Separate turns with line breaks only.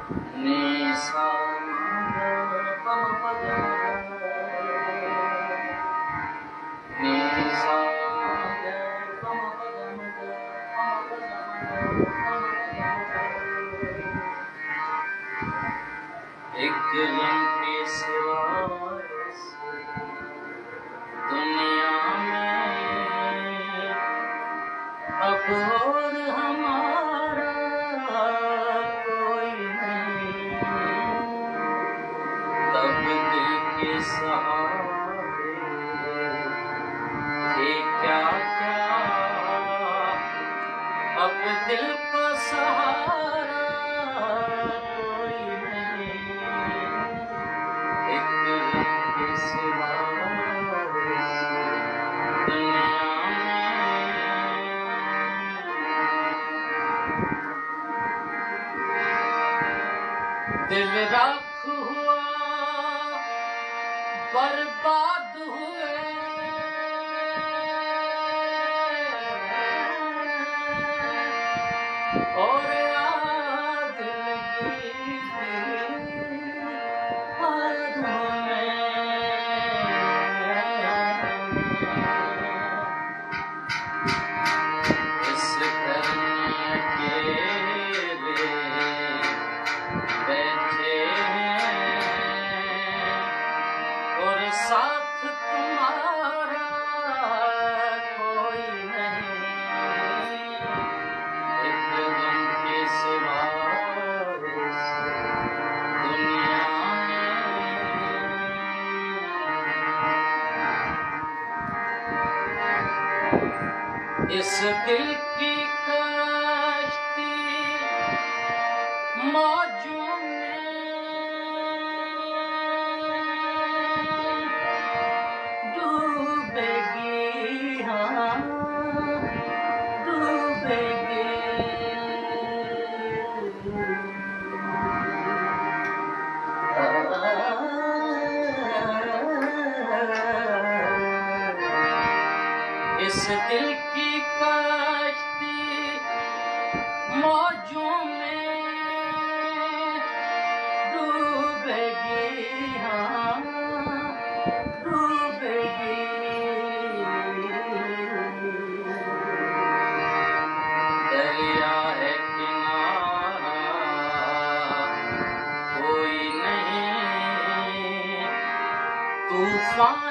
ni sa pa ma pa ga ni sa ga pa ma pa ga ma ga pa ma pa ga ma ga एक गम के सिवा दुनिया में अब और हमारा कोई नहीं। तब दिल के सहारे थे क्या क्या, अब दिल को सहारा कोई नहीं। एक गम के सिवा दिल राख हुआ बर्बाद हुए, और आग लगी हाथों में। इस घर में अकेले बैठे और साथ तुम्हारा कोई नहीं। एक गम के सिवा इस दुनिया में। इस दिल की कश्ती मौजों में डूबेगी, हाँ डूबेगी। इस दिल की कश्ती मौजों में डूबेगी, हाँ डूबेगी। दरिया है किनारा कोई नहीं, तूफान